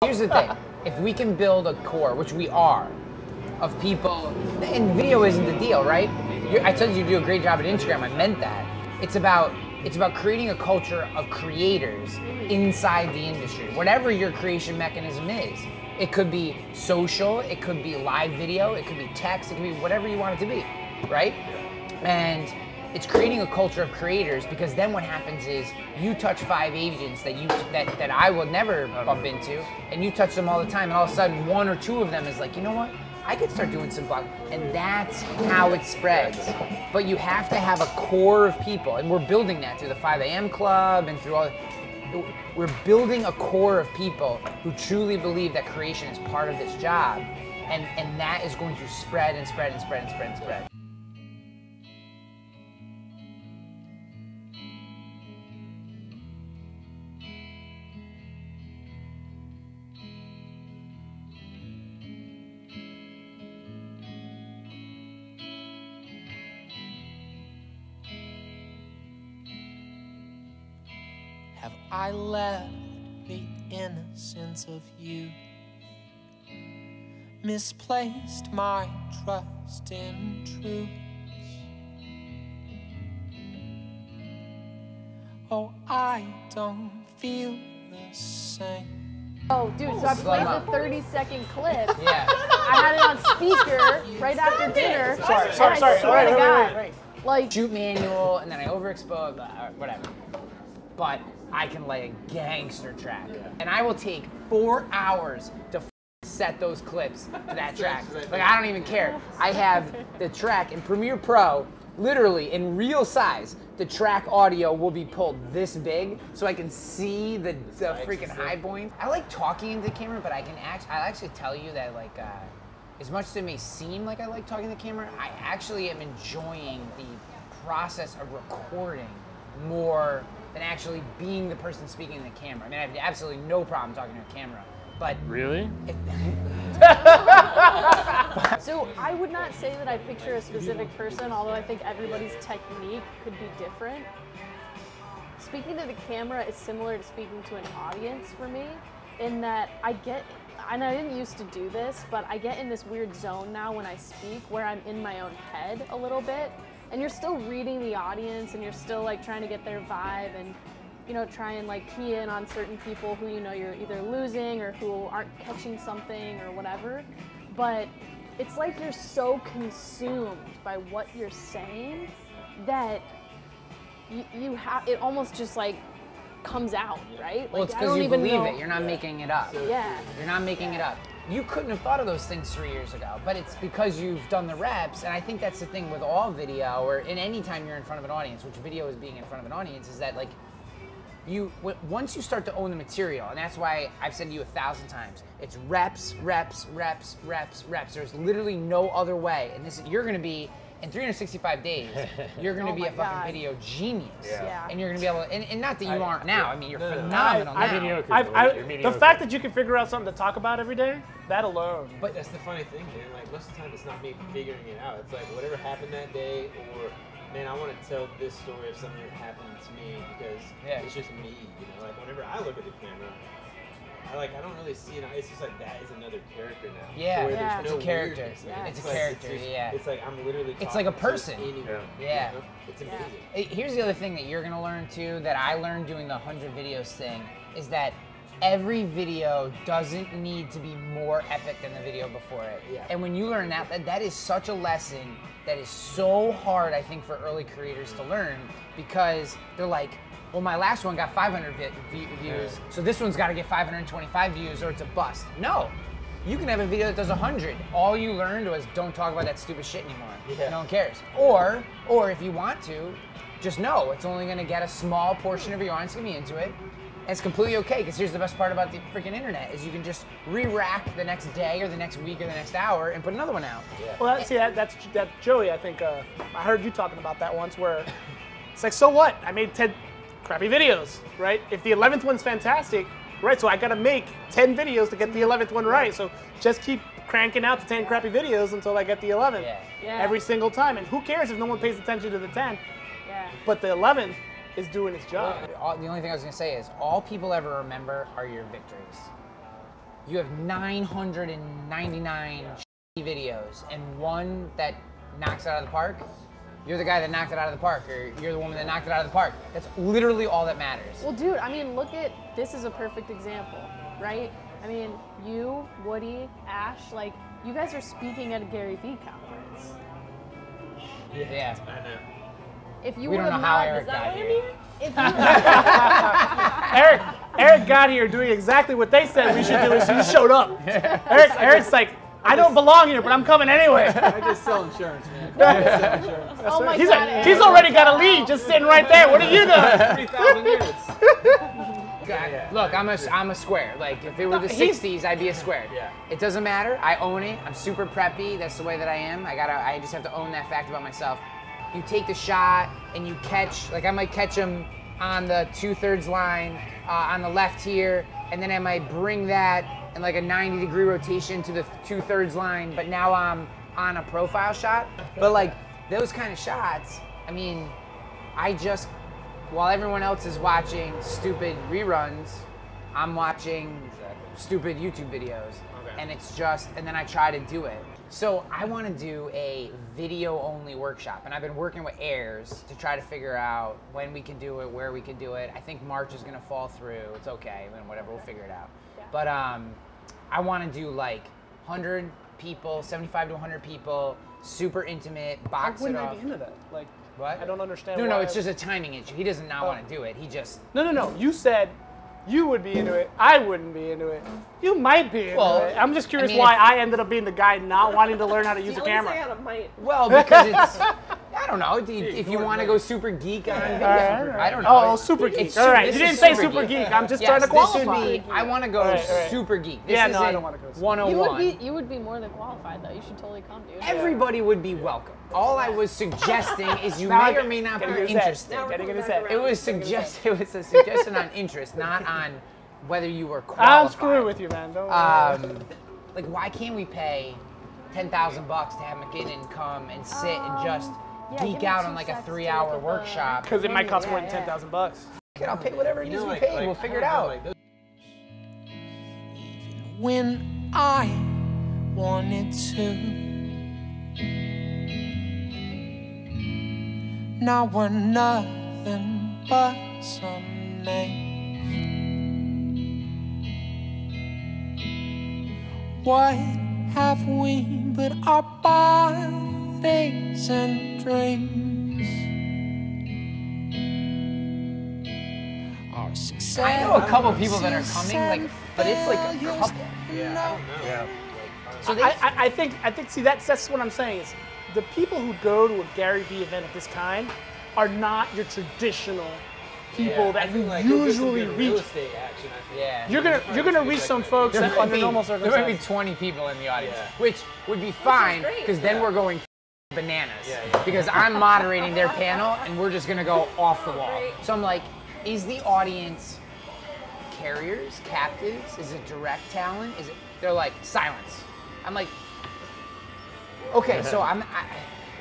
Here's the thing. If we can build a core, which we are, of people, and video isn't the deal, right? I told you do a great job at Instagram. I meant that. It's about creating a culture of creators inside the industry, whatever your creation mechanism is. It could be social, it could be live video, it could be text, it could be whatever you want it to be, right? And it's creating a culture of creators, because then what happens is you touch 5 agents that I will never bump into, and you touch them all the time, and all of a sudden 1 or 2 of them is like, you know what? I could start doing some blog, and that's how it spreads. But you have to have a core of people, and we're building that through the 5 a.m. Club and through all. We're building a core of people who truly believe that creation is part of this job, and that is going to spread and spread and spread and spread and spread. Have I left the innocence of you? Misplaced my trust in truths? Oh, I don't feel the same. Oh, dude, so I played the 30-second clip. Yeah. I had it on speaker right after dinner. Sorry. Wait. Like, Shoot manual, and then I overexpose, whatever. But I can lay a gangster track. And I will take 4 hours to set those clips to that track. Like, I don't even care. I have the track in Premiere Pro, literally in real size. The track audio will be pulled this big so I can see the freaking high point. I like talking into the camera, but I'll actually tell you that, like, as much as it may seem like I like talking to the camera, I actually am enjoying the process of recording more than actually being the person speaking to the camera. I mean, I have absolutely no problem talking to a camera, but... Really? so I would not say that I picture a specific person, although I think everybody's technique could be different. Speaking to the camera is similar to speaking to an audience for me, in that I get, and I didn't used to do this, but I get in this weird zone now when I speak where I'm in my own head a little bit. And you're still reading the audience, and you're still like trying to get their vibe, and you know, try and like key in on certain people who you know you're either losing or who aren't catching something or whatever. But it's like you're so consumed by what you're saying that you have it almost just like comes out, right? Well, like, it's because you believe it. You're not making it up. Yeah. You're not making it up. You couldn't have thought of those things 3 years ago, but it's because you've done the reps, and I think that's the thing with all video, or in any time you're in front of an audience, which video is being in front of an audience, is that like, once you start to own the material, and that's why I've said to you 1,000 times, it's reps, reps, reps, reps, reps. There's literally no other way, and you're gonna be, in 365 days, you're going to be a fucking video genius. Yeah. And you're going to be able to, and not that you aren't now, I mean, you're phenomenal now. The fact that you can figure out something to talk about every day, that alone. But that's the funny thing, man. Like, most of the time, it's not me figuring it out. It's like, whatever happened that day, or, man, I want to tell this story of something that happened to me, because it's just me, you know? Like, whenever I look at the camera, I don't really see it. It's just like that is another character now. Yeah, it's a character. It's a character. It's like I'm literally talking it's like a person. Anyone, yeah. You know? It's amazing. Here's the other thing that you're gonna learn too, that I learned doing the 100 videos thing, is that every video doesn't need to be more epic than the video before it. Yeah. And when you learn that is such a lesson that is so hard, I think, for early creators to learn, because they're like, well, my last one got 500 views, so this one's got to get 525 views or it's a bust. No, you can have a video that does 100. All you learned was don't talk about that stupid shit anymore. Yeah. No one cares. Or if you want to, just know it's only going to get a small portion of your audience going to be into it. And it's completely okay, because here's the best part about the freaking internet, is you can just re-rack the next day or the next week or the next hour and put another one out. Yeah. Well, that's Joey, I think, I heard you talking about that once, where it's like, so what? I made 10 crappy videos, right? If the 11th one's fantastic, right, so I gotta make 10 videos to get the 11th one right. So just keep cranking out the 10 crappy videos until I get the 11th. Yeah. Every single time. And who cares if no one pays attention to the 10? Yeah. But the 11th is doing its job. The only thing I was gonna say is, all people ever remember are your victories. you have 999 videos and one that knocks it out of the park, you're the guy that knocked it out of the park, or you're the woman that knocked it out of the park. That's literally all that matters. Well, dude, I mean, this is a perfect example, right? I mean, you, Woody, Ash, like, you guys are speaking at a Gary Vee conference. Yeah. I know. If you We would don't know have how not, Eric got here. if you, Eric got here doing exactly what they said we should do, is he showed up. Eric's like, I don't belong here, but I'm coming anyway. I just sell insurance, man. I just sell insurance. oh my He's God, like, Eric. he's already got a lead just sitting right there. What are you doing? 3,000 units. God, look, I'm a square. Like, if it were the he's- 60s, I'd be a square. Yeah. It doesn't matter. I own it. I'm super preppy. That's the way that I am. I just have to own that fact about myself. You take the shot and you catch, like I might catch him on the 2/3 line on the left here, and then I might bring that in like a 90-degree rotation to the 2/3 line, but now I'm on a profile shot. But like those kind of shots, I mean, while everyone else is watching stupid reruns, I'm watching stupid YouTube videos. Okay. And it's just, and then I try to do it. So I want to do a video-only workshop, and I've been working with Airs to try to figure out when we can do it, where we can do it. I think March is going to fall through. It's okay, and whatever, we'll figure it out. Yeah. But I want to do like 100 people, 75 to 100 people, super intimate, box Why it wouldn't I off. be into that? Like, What? I don't understand. No, why. it's just a timing issue. He does not want to do it. He just. No. You said you would be into it. I wouldn't be into it. You might be into Well, it. I'm just curious I mean, why if- I ended up being the guy not wanting to learn how to use a You camera. only say on a mic. Well, because it's. I don't know. If you want to go super geek on video, I don't know. Oh, super geek. It's All right, this you didn't is say super geek. I'm just trying to This qualify. would be, I want to go All right. super geek. This Yeah, no, I isn't don't wanna go super geek. 101. you would be more than qualified though. You should totally come, dude. Everybody would be welcome. All I was suggesting is you Now I may or get- may not getting be his head. interested. Now we're Getting in coming his back head. It around. was a suggestion on interest, not on whether you were qualified. I'm screwing with you, man. Don't worry. Like, why can't we pay $10,000 to have McKinnon come and sit and just yeah, give geek me out 2 on like a seconds to 3-hour look at the- workshop? Because it might cost more than Yeah. $10,000. I'll pay whatever it You needs know, to be like, paid. We'll figure it out. like, those When I wanted to. Now we're nothing but some names. What have we but our bodies and dreams? Our success. I know a couple people that are coming, like, but it's like a couple. So they, I think. See, that's what I'm saying is the people who go to a Gary Vee event of this kind are not your traditional people I that feel you like there'll be some usually good real reach. estate action. I think. yeah. You're gonna reach some folks There that might under be- normal There might be circumstances. 20 people in the audience, Yeah. which would be fine great. because then we're going bananas. Yeah, yeah. Because I'm moderating their panel and we're just gonna go off the wall. Great. So I'm like, is the audience carriers, captives? Is it direct talent? Is it? They're like silence. I'm like, okay, so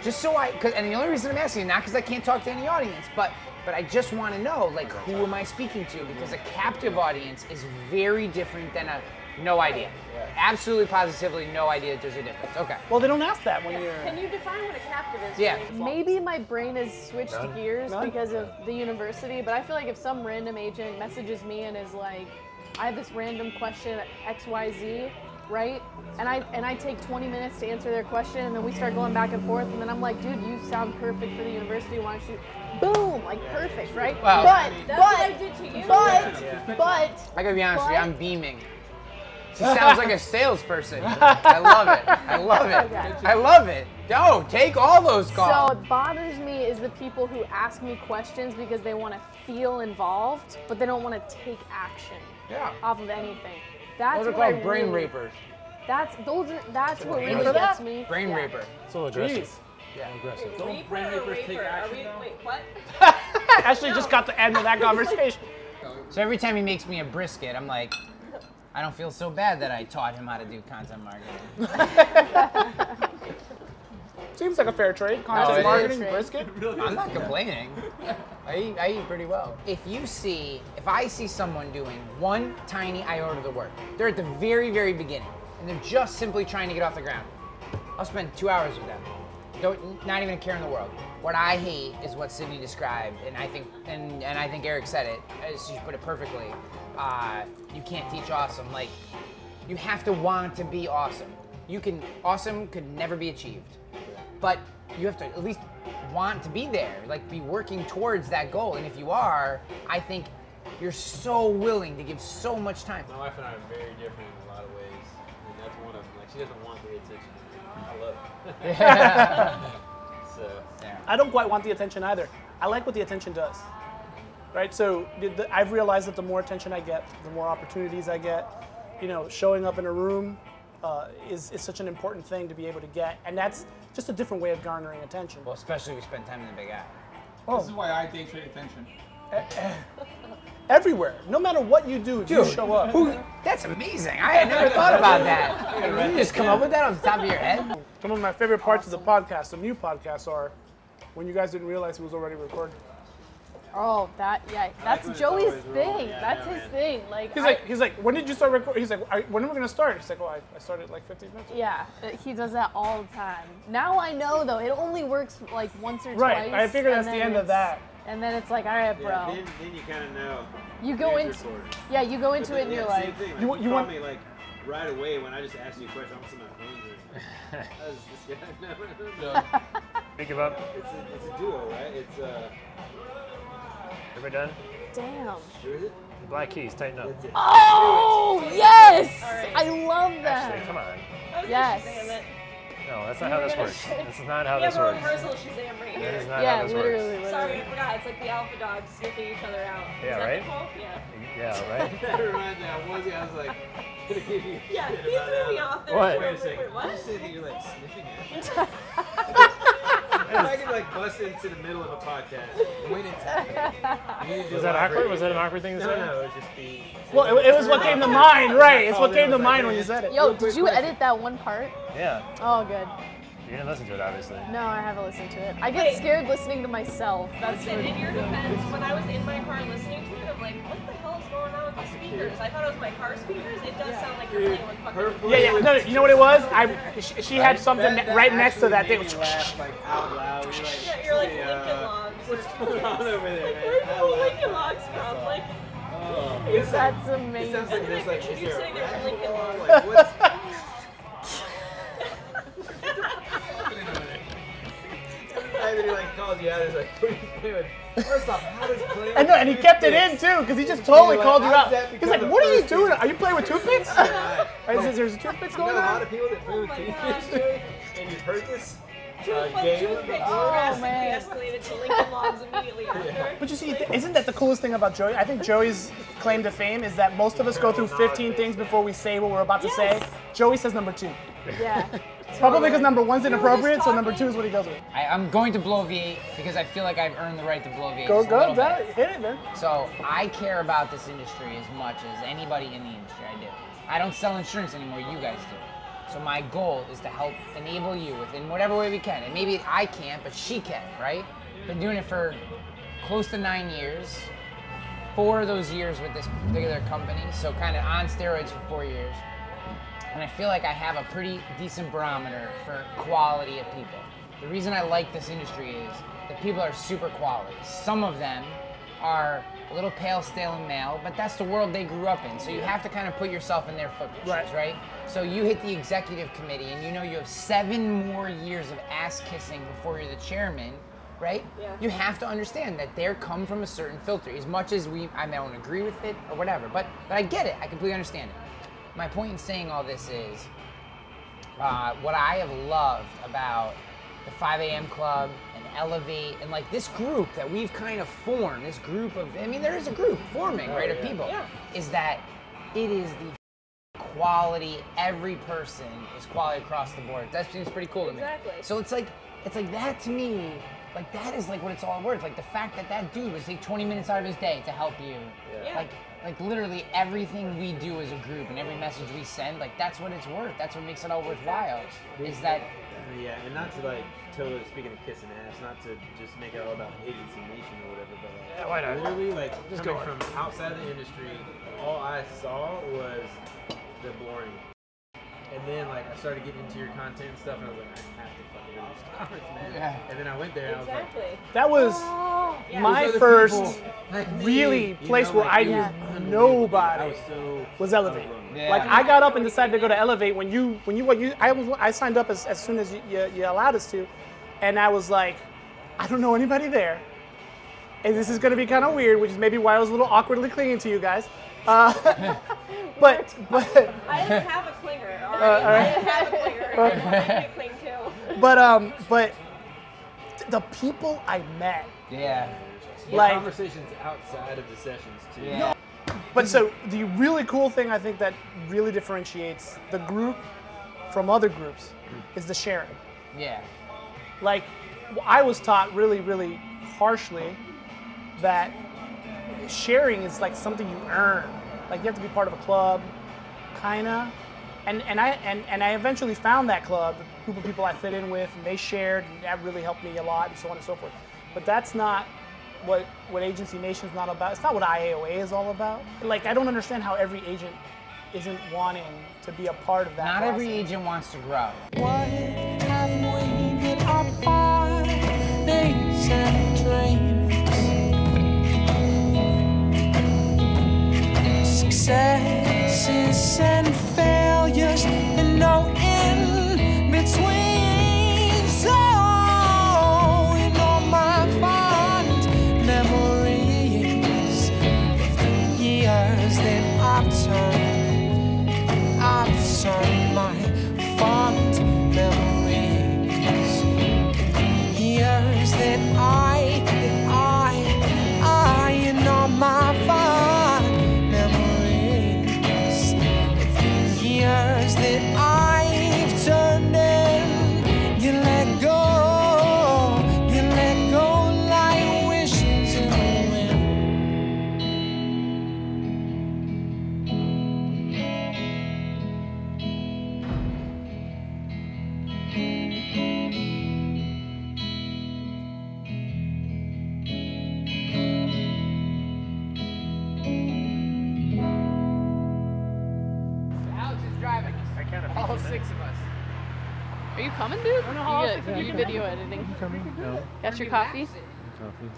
just so and the only reason I'm asking, not because I can't talk to any audience, but I just want to know, like, who am I speaking to? Because a captive audience is very different than a no idea. Absolutely, positively, no idea that there's a difference. Okay. Well, they don't ask that when you're. Can you define what a captive is? Yeah. for me? Maybe my brain has switched gears None? because of the university, but I feel like if some random agent messages me and is like, I have this random question XYZ, right? And I take 20 minutes to answer their question, and then we start going back and forth, and then I'm like, dude, you sound perfect for the university. Why don't you? Boom, like perfect, right? Well, That's what I did to you. But I gotta be honest with you, What? I'm beaming. She sounds like a salesperson. I love it. I love it. Okay. I love it. No, take all those so calls. what bothers me is the people who ask me questions because they want to feel involved, but they don't want to take action Yeah. off of anything. That's Those are what I called brain really- rapers. That's what Brain really raper? gets me. Brain Yeah. raper. So aggressive. Jeez. Yeah. Aggressive. Don't brain rapers take action now? Wait, what? Actually, just got the end of that conversation. So every time he makes me a brisket, I'm like, I don't feel so bad that I taught him how to do content marketing. Seems like a fair trade. it Content is. marketing, brisket. I'm not complaining. I eat pretty well. If I see someone doing one tiny iota of the work, they're at the very, very beginning, and they're just simply trying to get off the ground, I'll spend 2 hours with them. Not even a care in the world. What I hate is what Sydney described, and I think Eric said it. She put it perfectly. You can't teach awesome. Like, you have to want to be awesome. Awesome could never be achieved, but you have to at least want to be there, like be working towards that goal. And if you are, I think you're so willing to give so much time. My wife and I are very different in a lot of ways, and that's one of them. Like, she doesn't want the attention. I love it. Yeah. So Yeah. I don't quite want the attention either. I like what the attention does. Right? So I've realized that the more attention I get, the more opportunities I get. You know, showing up in a room is such an important thing to be able to get, and that's just a different way of garnering attention. Well, especially if we spend time in the Big Apple. This is why I day trade attention. Everywhere, no matter what you do, if you show up. That's amazing. I had never thought about that. Did you just come up with that off the top of your head? Some of my favorite parts of the podcast, the new podcasts, are when you guys didn't realize it was already recording. Oh, that's Joey's thing. That's his thing. Like, He's like, when did you start recording? He's like, when are we gonna start? He's like, oh, I started like 15 minutes ago. yeah, he does that all the time. Now I know though, it only works like once or Right, twice. I figure that's and the then end of it's- that. And then it's like, all right, bro. yeah, then you kind of know. You go it's into, recorded. yeah, you go into it and you're like, same thing. Like, You you, want- you call want- me like right away when I just asked you a question. I'm just on my phone. How's this guy? No. Think about. It's a duo, right? It's Everybody done? damn. who is it? The black keys, tighten up. That's it. Oh, yes! right. I love that. Actually, come on. I was Yes. gonna Shazam it. No, that's not how this works. This is not how Yeah, this we're on works. personal Shazam right That here. is not Yeah, how this literally, works. Sorry, I forgot. It's like the alpha dogs sniffing each other out. Yeah, Is that right? the quote? Yeah. Yeah, right? That reminds me. I was like, gonna give you Yeah, shit he about threw me that. off there. What? too. I Wait a was like, second. wait, what? You said that you're like sniffing it. If I could like bust into the middle of a podcast when it's happening. Was that awkward? Was that an awkward thing to No, say? no, it would just be. Well, it was what came to mind, right? It's what came to mind when you said it. Yo, did you edit that one part? Yeah. Oh, good. You didn't listen to it, obviously. No, I haven't listened to it. I get Wait. scared listening to myself. That's Listen, in your defense, when I was in my car listening to it, I'm like, what the hell is going on with the speakers? I thought it was my car speakers. It does sound like you're playing with fucking. Yeah. No, you know what it was? She had something right next to that thing. Made me laugh like out loud. Yeah, you're like Lincoln Logs. What's going on over there, man? Where's I the love Lincoln that. Logs from? Like, Oh. That's It amazing. sounds like there's like, is You're there a saying they're rat Lincoln hole? Logs. Like, what's And then he like calls you out. He's like, what are you doing? First off, how does playing? I know, and he kept it in too, because he just totally called you out. He's like, "What are you doing? Are you playing with toothpicks? There's toothpicks You know going a lot on?" of people that play with my toothpicks, gosh. Joey? And you've heard this? But Game? toothpicks Oh, drastically man. escalated to Lincoln Logs immediately after. But you see, isn't that the coolest thing about Joey? I think Joey's claim to fame is that most of us go through 15 things before we say what we're about to say. Joey says number 2. Yeah. Probably because number 1's inappropriate, so talking- number 2 is what he goes with. I'm going to blow V8 because I feel like I've earned the right to blow V8. Go, just a little go, bit. hit it, man. So I care about this industry as much as anybody in the industry. I do. I don't sell insurance anymore. You guys do. So my goal is to help enable you in whatever way we can. And maybe I can't, but she can, right? Been doing it for close to 9 years. 4 of those years with this particular company. So kind of on steroids for 4 years. And I feel like I have a pretty decent barometer for quality of people. The reason I like this industry is that people are super quality. Some of them are a little pale, stale, and male, but that's the world they grew up in. So you have to kind of put yourself in their footprints, right? So you hit the executive committee and you know you have 7 more years of ass kissing before you're the chairman, right? Yeah. You have to understand that they're come from a certain filter. As much as I don't agree with it or whatever, but I get it. I completely understand it. My point in saying all this is what I have loved about the 5 a.m. Club and Elevate and like this group that we've kind of formed, this group of, I mean, there is a group forming, right, of people, is that it is the quality, every person is quality across the board. That seems pretty cool to me. Exactly. So it's like that to me, like that is like what it's all worth. Like the fact that that dude would take 20 minutes out of his day to help you. Yeah. Like literally everything we do as a group and every message we send, like that's what it's worth. That's what makes it all worthwhile. Is that Yeah, and not to like totally speaking of kissing ass, not to just make it all about Agency Nation or whatever, but like, Yeah, why not? literally like Just coming go on. from outside of the industry, all I saw was the boring. And then like I started getting into your content and stuff, and I was like, I have to fucking go to this conference, man. Yeah. And then I went there, and I was like, Exactly. That was Yeah. my There's other first people like me, really you place know, where like, I it knew was unbelievable, dude. I nobody was so was Elevate. Yeah. Like I got up and decided to go to Elevate I signed up as soon as you allowed us to, and I was like, I don't know anybody there, and this is gonna be kind of weird, which is maybe why I was a little awkwardly clinging to you guys. But I didn't have a clinger. All right. I didn't have a clinger. I didn't cling too. but the people I met, Yeah. Yeah, like. conversations outside of the sessions too. Yeah. But so the really cool thing I think that really differentiates the group from other groups is the sharing. Yeah. Like I was taught really, really harshly that sharing is like something you earn. Like you have to be part of a club, kinda. And I eventually found that club, the group of people I fit in with, and they shared, and that really helped me a lot, and so on and so forth. But that's not what Agency Nation's not about. It's not what IAOA is all about. Like I don't understand how every agent isn't wanting to be a part of that. Not every process. agent wants to grow. What have we been apart? Days and dreams, successes and failures, and no in between. So in all my fond memories of the years that I've turned my fond memories, years that I, and all my fond memories, years that I've turned in. You let go like wishes in the wind. Alex is driving. I kind of All 6 of us. Are you coming, dude? You video editing. No. Got your coffee? Coffee.